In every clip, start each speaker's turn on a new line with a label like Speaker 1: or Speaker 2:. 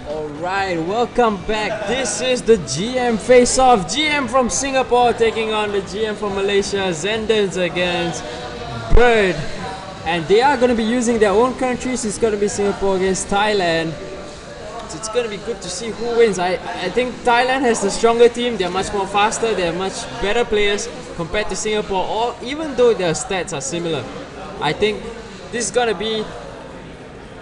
Speaker 1: Alright, welcome back. This is the GM face-off. GM from Singapore taking on the GM from Malaysia, Zenden against Byrd. And they are going to be using their own countries. It's going to be Singapore against Thailand. So it's going to be good to see who wins. I think Thailand has the stronger team. They're much more faster. They're much better players compared to Singapore. Or even though their stats are similar, I think this is going to be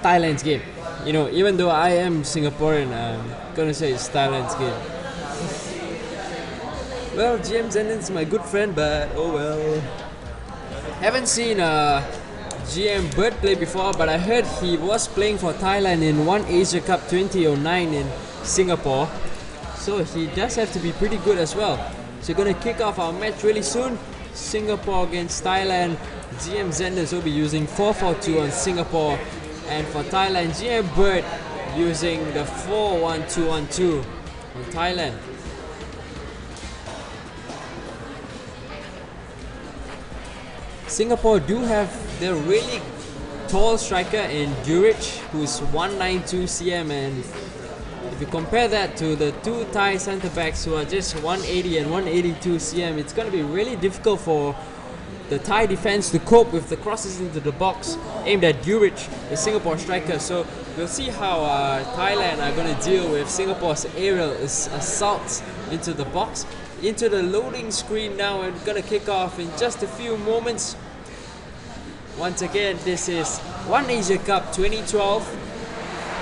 Speaker 1: Thailand's game. You know, even though I am Singaporean, I'm gonna say it's Thailand's game. Well, GM Zenden's my good friend, but oh well. Haven't seen GM Byrd play before, but I heard he was playing for Thailand in OneAsiaCup 2009 in Singapore. So he does have to be pretty good as well. So we're gonna kick off our match really soon. Singapore against Thailand. GM Zenden will be using 4-4-2 on Singapore. And for Thailand, GM Byrd using the 4-1-2-1-2 on Thailand. Singapore do have their really tall striker in Byrd, who's 192 cm, and if you compare that to the two Thai centre backs who are just 180 and 182 cm, it's going to be really difficult for the Thai defense to cope with the crosses into the box aimed at Byrd, the Singapore striker. So we'll see how Thailand are going to deal with Singapore's aerial assaults into the box. Into the loading screen now, and we're going to kick off in just a few moments. Once again, this is OneAsiaCup 2012.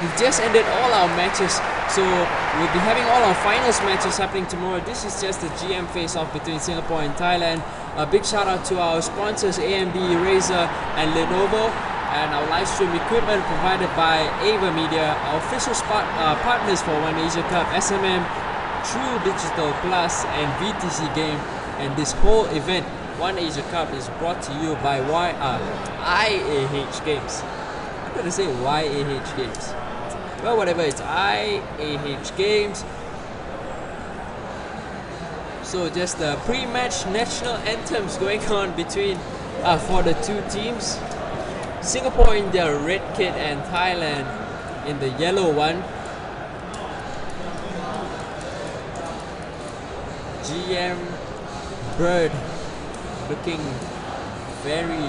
Speaker 1: We've just ended all our matches, so we'll be having all our finals matches happening tomorrow. This is just the GM face-off between Singapore and Thailand. A big shout out to our sponsors AMD, Razer and Lenovo, and our live stream equipment provided by Ava Media. Our official partners for OneAsiaCup, SMM, True Digital Plus and VTC Game. And this whole event, OneAsiaCup, is brought to you by IAH Games. I'm going to say YAH Games. Well, whatever, it's IAH Games. So just the pre-match national anthems going on between for the two teams. Singapore in their red kit and Thailand in the yellow one. GM Byrd looking very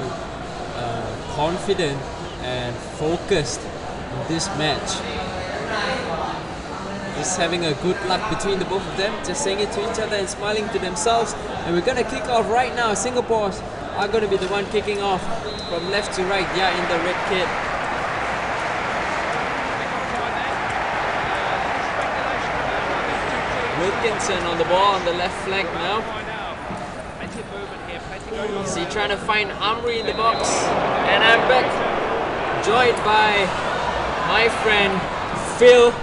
Speaker 1: confident and focused in this match. Just having a good luck between the both of them, just saying it to each other and smiling to themselves. And we're gonna kick off right now. Singapore are gonna be the one kicking off from left to right. Yeah, in the red kit. Wilkinson on the ball on the left flank now. Is he trying to find Amri in the box? And I'm back, joined by my friend Phil,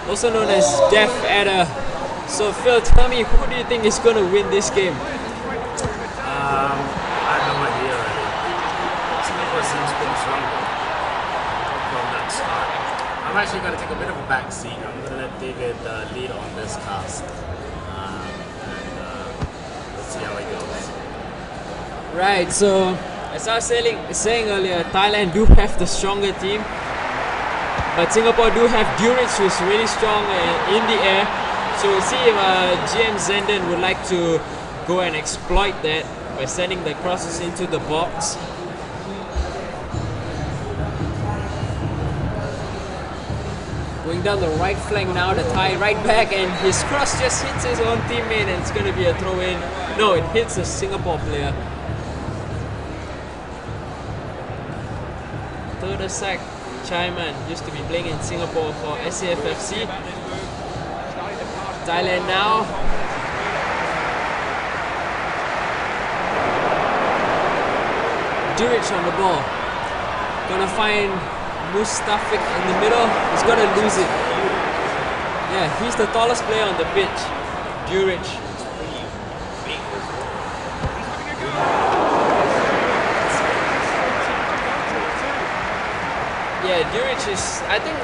Speaker 1: also known as Def Adder. So Phil, tell me, who do you think is going to win this game?
Speaker 2: I have no idea really. Singapore seems pretty strong from that start. I'm actually going to take a bit of a back seat. I'm going to let David lead on this cast. Let's see how it goes.
Speaker 1: Right, so as I was saying earlier, Thailand do have the stronger team. But Singapore do have Byrd, who's really strong in the air. So we'll see if GM Zenden would like to go and exploit that by sending the crosses into the box. Going down the right flank now, the Thai right back, and his cross just hits his own teammate and it's going to be a throw in. No, it hits a Singapore player. Third Chaiman used to be playing in Singapore for SAFFC. Thailand now. Byrd on the ball. Gonna find Mustafik in the middle. He's gonna lose it. Yeah, he's the tallest player on the pitch. Duric. Yeah, Duric is, I think,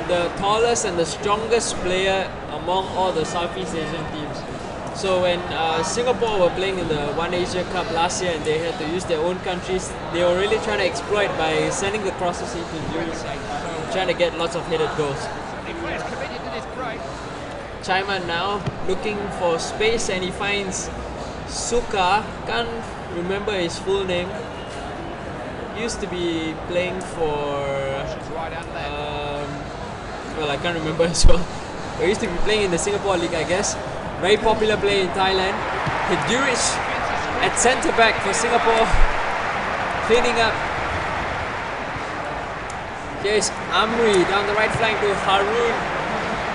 Speaker 1: the tallest and the strongest player among all the Southeast Asian teams. So when Singapore were playing in the OneAsiaCup last year and they had to use their own countries, they were really trying to exploit by sending the crosses into Duric, trying to get lots of headed goals. Chaiman now looking for space and he finds Suka, can't remember his full name. Used to be playing for well, I can't remember as well. He used to be playing in the Singapore League, I guess. Very popular player in Thailand. Duric at centre back for Singapore, cleaning up. Here's Amri down the right flank to Harun,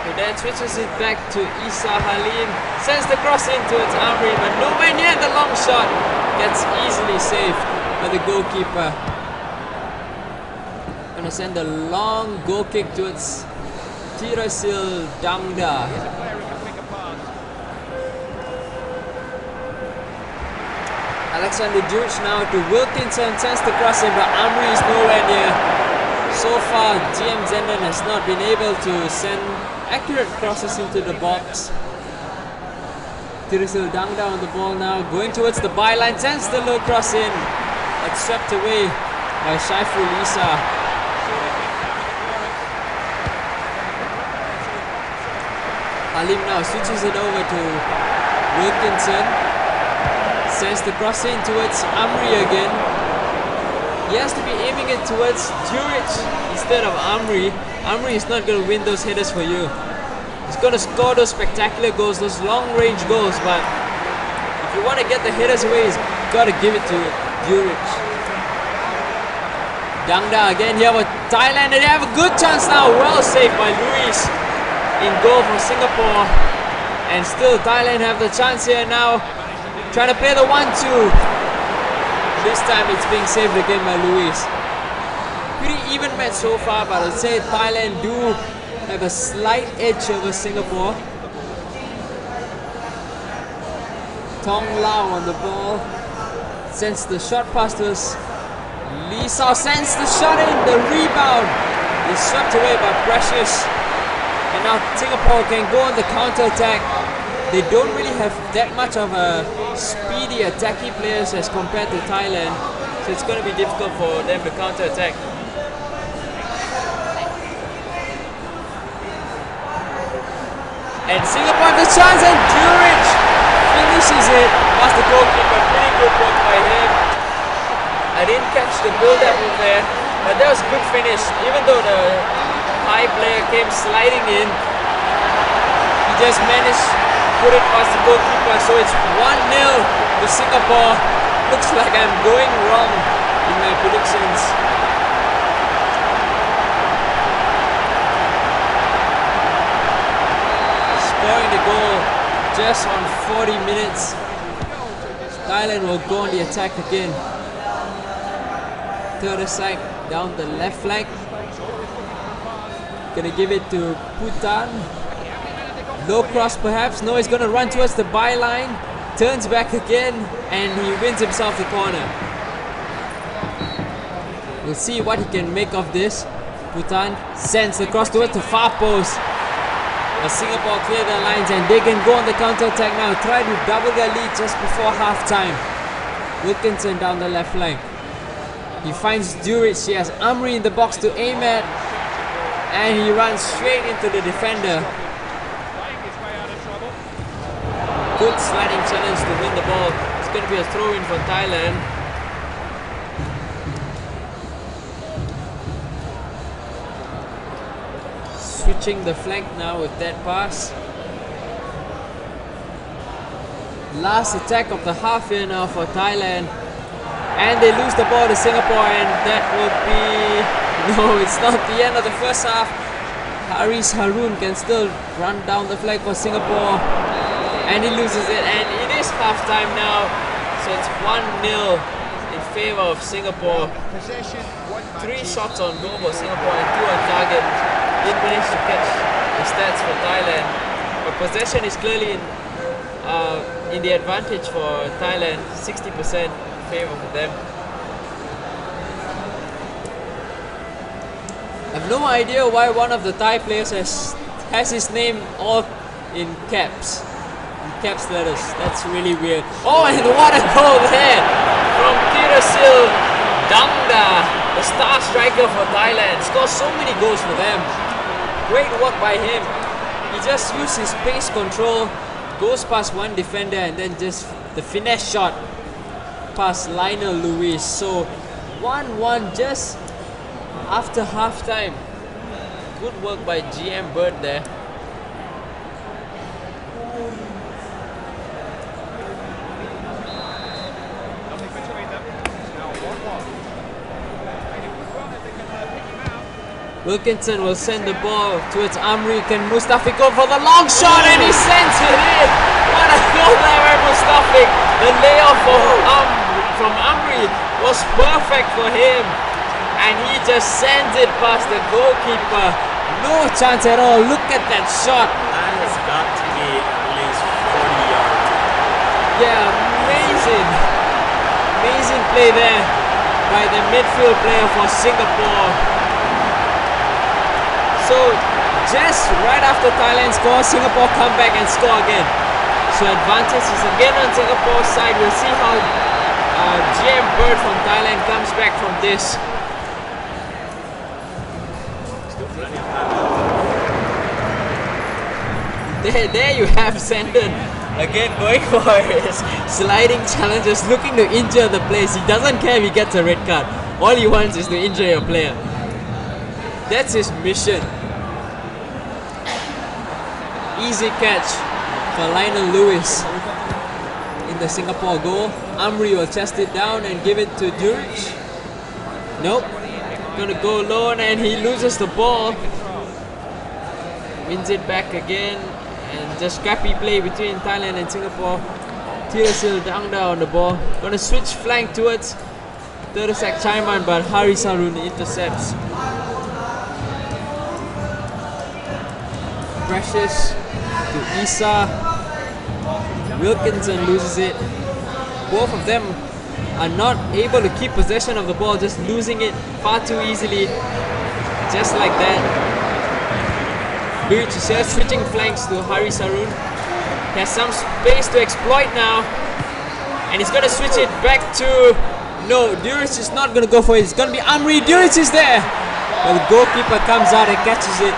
Speaker 1: who then switches it back to Isa Halim, sends the cross in towards Amri, but nowhere near the long shot. Gets easily saved by the goalkeeper. Gonna send a long goal kick towards Tirasil Damda. Alexander Duric now to Wilkinson, sends the cross in, but Amri is nowhere near. So far, GM Zenden has not been able to send accurate crosses into the box. Tirasil Damda on the ball now, going towards the byline, sends the low cross in, but swept away by Shaiful Isa. Halim now switches it over to Wilkinson, sends the cross in towards Amri again. He has to be aiming it towards Duric instead of Amri. Amri is not going to win those headers for you. He's going to score those spectacular goals, those long range goals, but if you want to get the headers away, he's got to give it to Duric. Dangda again here with Thailand, and they have a good chance now. Well saved by Luis in goal for Singapore, and still Thailand have the chance here now, trying to play the 1-2. This time it's being saved again by Luis. Pretty even match so far, but I'd say Thailand do have a slight edge over Singapore. Tong Lau on the ball, sends the shot pass to us. Lee Sao sends the shot in, the rebound is swept away by Precious. And now Singapore can go on the counter-attack. They don't really have that much of a speedy, attacky players as compared to Thailand, so it's going to be difficult for them to counter-attack. And Singapore have the chance, and Duric finishes it past the goalkeeper. Pretty good work by him. I didn't catch the build-up in there, but that was a good finish. Even though the high player came sliding in, he just managed to put it past the goalkeeper. So it's 1-0 to Singapore. Looks like I'm going wrong in my predictions. Scoring the goal just on 40 minutes. Thailand will go on the attack again. Third side down the left flank. Gonna give it to Putan. Low cross perhaps. No, he's gonna run towards the byline. Turns back again and he wins himself the corner. We'll see what he can make of this. Putan sends the cross towards the far post. But Singapore clear their lines and they can go on the counter-attack now. Try to double their lead just before half-time. Wilkinson down the left flank. He finds Duric. He has Amri in the box to aim at. And he runs straight into the defender. Good sliding challenge to win the ball. It's going to be a throw-in for Thailand. Switching the flank now with that pass. Last attack of the half here now for Thailand. And they lose the ball to Singapore, and that will be... No, it's not the end of the first half. Haris Harun can still run down the flag for Singapore. And he loses it, and it is half time now. So it's 1-0 in favor of Singapore. 3 shots on goal for Singapore and 2 on target. Didn't manage to catch the stats for Thailand, but possession is clearly in the advantage for Thailand. 60% favor for them. I have no idea why one of the Thai players has his name all in caps. Caps letters. That's really weird. Oh, and what a goal there from Tirasil Dangda, the star striker for Thailand. Scores so many goals for them. Great work by him. He just used his pace control, goes past one defender, and then just the finesse shot past Lionel Lewis. So 1-1 just after half time. Good work by GM Byrd there. Wilkinson will send the ball towards Amri. Can Mustafik go for the long shot, and he sends it in? What a goal there by Mustafik. The layoff from Amri was perfect for him, and he just sends it past the goalkeeper. No chance at all. Look at that shot.
Speaker 2: That has got to be at least 40 yards.
Speaker 1: Yeah, amazing. Amazing play there by the midfield player for Singapore. So just right after Thailand scores, Singapore come back and score again. So advantage is again on Singapore's side. We'll see how GM Byrd from Thailand comes back from this. There you have Zenden again going for his sliding challenges, looking to injure the players. He doesn't care if he gets a red card. All he wants is to injure your player. That's his mission. Easy catch for Lionel Lewis in the Singapore goal. Amri will chest it down and give it to Durich. Nope. Gonna go alone, and he loses the ball. Wins it back again, and just scrappy play between Thailand and Singapore. Tirasil Dangda on the ball. Gonna switch flank towards Therasak Chaiman, but Hari Sarun intercepts. Precious to Isa. Wilkinson loses it. Both of them are not able to keep possession of the ball, just losing it far too easily. Just like that. Byrd is here switching flanks to Hari Sarun. He has some space to exploit now. And he's going to switch it back to... No, Durich is not going to go for it. It's going to be Amri. Durich is there. But the goalkeeper comes out and catches it.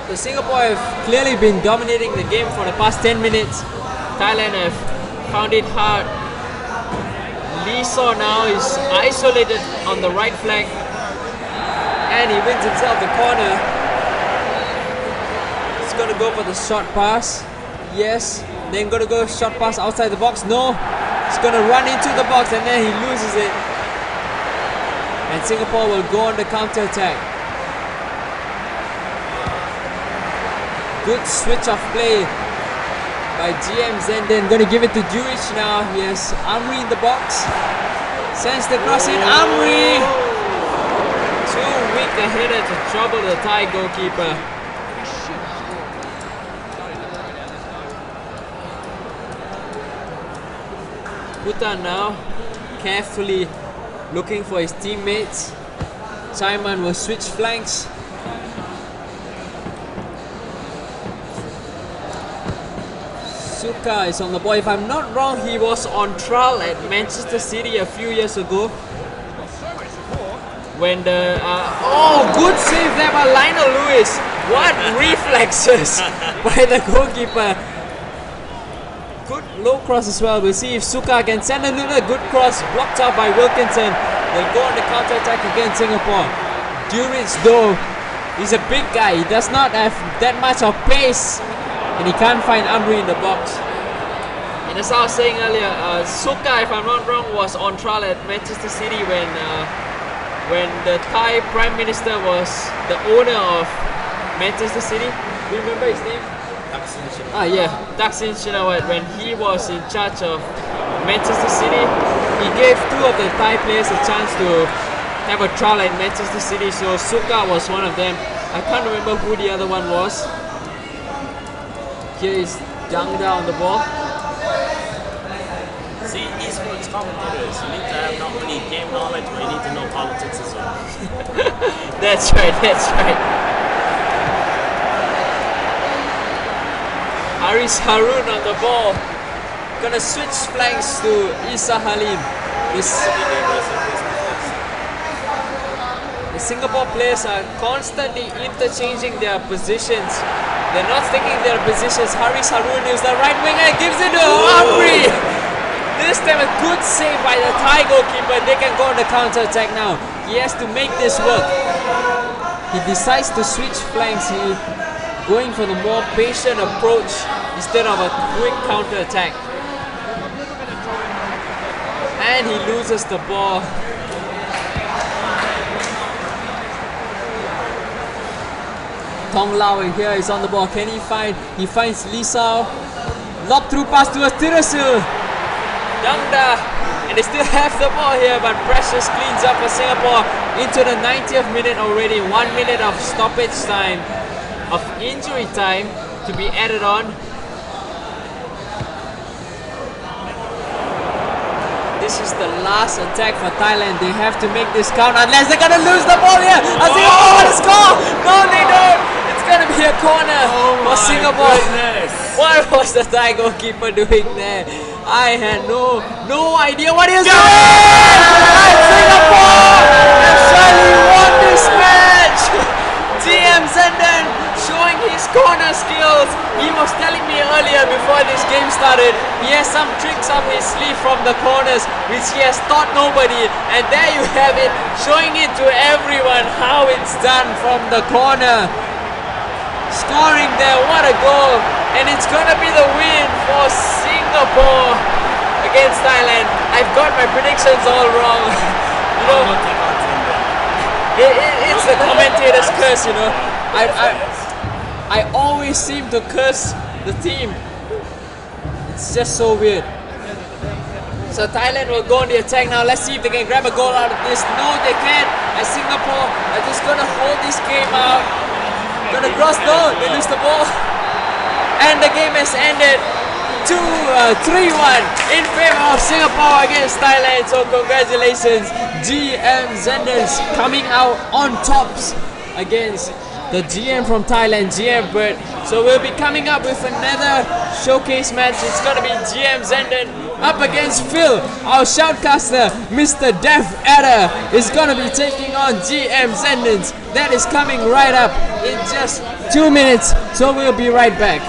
Speaker 1: So Singapore have clearly been dominating the game for the past 10 minutes. Thailand have found it hard. Lee Saw now is isolated on the right flank, and he wins himself the corner. He's going to go for the short pass. Yes. Then going to go short pass outside the box. No. He's going to run into the box, and then he loses it. And Singapore will go on the counter attack. Good switch of play by GM Zenden. Going to give it to Durich now. Yes, Amri in the box. Sends the cross in. Amri! Too weak a header to trouble the Thai goalkeeper. Bhutan now carefully looking for his teammates. Chaiman will switch flanks. Suka is on the ball. If I'm not wrong, he was on trial at Manchester City a few years ago. When the good save there by Lionel Lewis. What reflexes by the goalkeeper. Good low cross as well. We'll see if Suka can send another good cross, blocked out by Wilkinson. They'll go on the counter attack against Singapore. Durich though, he's a big guy. He does not have that much of pace. And he can't find Amri in the box. And as I was saying earlier, Suka, if I'm not wrong, was on trial at Manchester City when the Thai Prime Minister was the owner of Manchester City. Do you remember his name? Ah yeah, Thaksin Shinawat, when he was in charge of Manchester City, he gave 2 of the Thai players a chance to have a trial at Manchester City. So Suka was one of them. I can't remember who the other one was. Here is Dangda on the ball.
Speaker 2: See, esports commentators, you need to have not only game knowledge, but you need to know politics as well.
Speaker 1: That's right, that's right. Haris Harun on the ball. Gonna switch flanks to Isa Halim. The Singapore players are constantly interchanging their positions. They're not sticking their positions. Haris Harun is the right winger, gives it to Amri. This time a good save by the Thai goalkeeper. They can go on the counter attack now. He has to make this work. He decides to switch flanks. He going for the more patient approach instead of a quick counter attack. And he loses the ball. Tong Lau here is on the ball. Can he find? He finds Lisao. Lob through pass towards Tirasu. Dangda. And they still have the ball here, but Precious cleans up for Singapore into the 90th minute already. 1 minute of stoppage time, of injury time to be added on. This is the last attack for Thailand. They have to make this count unless they're gonna lose the ball here. Singapore want to score! No, they don't! It's gonna be a corner for Singapore.
Speaker 2: Goodness.
Speaker 1: What was the Thai goalkeeper doing there? I had no idea what he was doing! And Singapore have surely won this match! GM Zenden showing his corner skills. He was telling me earlier before this game started, he has some tricks up his sleeve from the corners which he has taught nobody, and there you have it, showing it to everyone how it's done from the corner. Scoring there, what a goal! And it's gonna be the win for Singapore against Thailand. I've got my predictions all wrong. You know, it's the commentator's curse, you know. I always seem to curse the team. It's just so weird. So Thailand will go on the attack now. Let's see if they can grab a goal out of this. No, they can't. And Singapore are just gonna hold this game out. Gonna cross, no, they lose the ball. And the game has ended 3-1 in favor of Singapore against Thailand. So congratulations, GM Zendens coming out on tops against the GM from Thailand, GM Byrd. So we'll be coming up with another showcase match. It's gonna be GM Zenden up against Phil. Our shoutcaster, Mr. Def Adder, is gonna be taking on GM Zendens. That is coming right up in just 2 minutes. So we'll be right back.